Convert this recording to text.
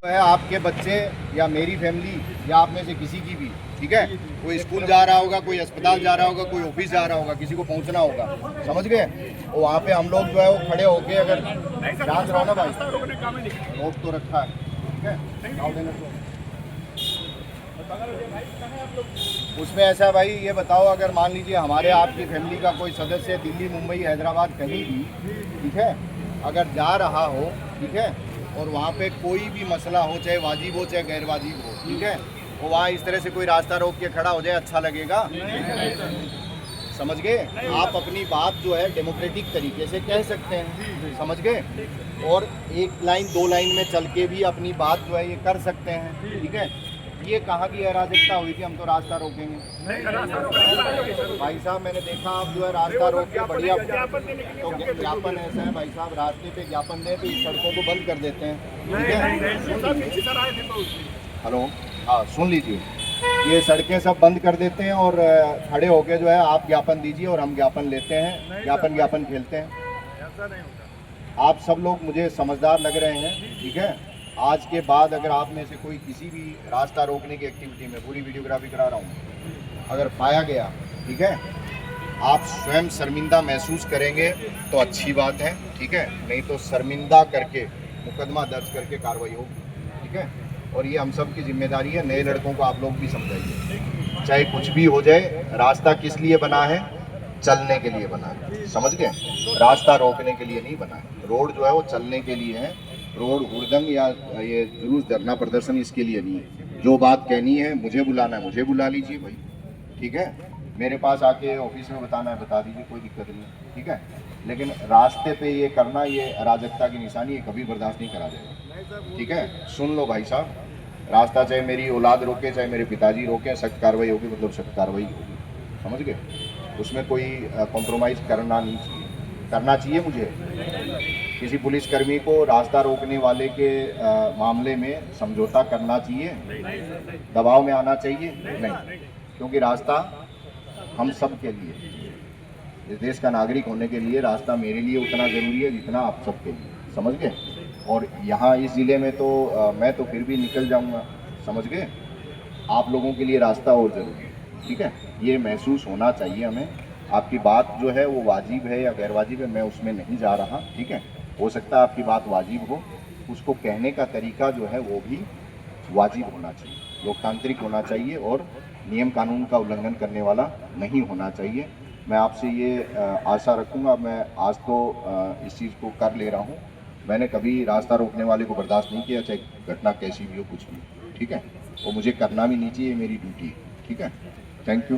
है आपके बच्चे या मेरी फैमिली या आप में से किसी की भी, ठीक है, कोई स्कूल जा रहा होगा, कोई अस्पताल जा रहा होगा, कोई ऑफिस जा रहा होगा, किसी को पहुंचना होगा, समझ गए। और वहाँ पे हम लोग जो है वो खड़े होके अगर ध्यान रहो ना भाई, रोक तो रखा है, ठीक है। उसमें ऐसा भाई ये बताओ, अगर मान लीजिए हमारे आपकी फैमिली का कोई सदस्य दिल्ली, मुंबई, हैदराबाद कहीं भी, ठीक है, अगर जा रहा हो, ठीक है, और वहाँ पे कोई भी मसला हो, चाहे वाजिब हो चाहे गैर वाजिब हो, ठीक है, वो वहाँ इस तरह से कोई रास्ता रोक के खड़ा हो जाए, अच्छा लगेगा? समझ गए। आप अपनी बात जो है डेमोक्रेटिक तरीके से कह सकते हैं, समझ गए, और एक लाइन दो लाइन में चल के भी अपनी बात जो है ये कर सकते हैं, ठीक है। ये कहाँ की अराजकता हुई कि हम तो रास्ता रोकेंगे? भाई साहब मैंने देखा आप जो है रास्ता रोक के बढ़िया, तो ज्ञापन ऐसा है भाई साहब, रास्ते पे ज्ञापन दें तो इस सड़कों को बंद कर देते हैं, ठीक है। हेलो, हाँ सुन लीजिए, ये सड़कें सब बंद कर देते हैं और खड़े होके जो है आप ज्ञापन दीजिए और हम ज्ञापन लेते हैं, ज्ञापन खेलते हैं। आप सब लोग मुझे समझदार लग रहे हैं, ठीक है। आज के बाद अगर आप में से कोई किसी भी रास्ता रोकने की एक्टिविटी में, पूरी वीडियोग्राफी करा रहा हूँ, अगर पाया गया, ठीक है, आप स्वयं शर्मिंदा महसूस करेंगे तो अच्छी बात है, ठीक है, नहीं तो शर्मिंदा करके मुकदमा दर्ज करके कार्रवाई होगी, ठीक है। और ये हम सब की जिम्मेदारी है, नए लड़कों को आप लोग भी समझाइए, चाहे कुछ भी हो जाए, रास्ता किस लिए बना है? चलने के लिए बना है, समझ गए, रास्ता रोकने के लिए नहीं बना है। रोड जो है वो चलने के लिए है, रोड हुड़दंग या ये जुलूस धरना प्रदर्शन इसके लिए नहीं है। जो बात कहनी है मुझे बुलाना है, मुझे बुला लीजिए भाई, ठीक है, मेरे पास आके ऑफिस में बताना है बता दीजिए, कोई दिक्कत नहीं है, ठीक है। लेकिन रास्ते पे ये करना, ये अराजकता की निशानी, ये कभी बर्दाश्त नहीं करा जाएगा, ठीक है। सुन लो भाई साहब, रास्ता चाहे मेरी औलाद रोके चाहे मेरे पिताजी रोके, सख्त कार्रवाई होगी, मतलब सख्त कार्रवाई होगी, समझ गए। उसमें कोई कॉम्प्रोमाइज़ करना चाहिए मुझे किसी पुलिसकर्मी को रास्ता रोकने वाले के मामले में समझौता करना चाहिए, दबाव में आना चाहिए नहीं, क्योंकि रास्ता हम सब के लिए, इस देश का नागरिक होने के लिए रास्ता मेरे लिए उतना ज़रूरी है जितना आप सब के लिए, समझ गए। और यहाँ इस ज़िले में तो मैं तो फिर भी निकल जाऊँगा, समझ गए, आप लोगों के लिए रास्ता और ज़रूरी है, ठीक है। ये महसूस होना चाहिए हमें। आपकी बात जो है वो वाजिब है या गैर वाजिब है, मैं उसमें नहीं जा रहा, ठीक है। हो सकता है आपकी बात वाजिब हो, उसको कहने का तरीका जो है वो भी वाजिब होना चाहिए, लोकतांत्रिक होना चाहिए और नियम कानून का उल्लंघन करने वाला नहीं होना चाहिए। मैं आपसे ये आशा रखूँगा। मैं आज तो इस चीज़ को कर ले रहा हूँ, मैंने कभी रास्ता रोकने वाले को बर्दाश्त नहीं किया, चाहे घटना कैसी भी हो, कुछ भी, ठीक है। वो मुझे करना भी नहीं चाहिए, मेरी ड्यूटी है, ठीक है। Thank you.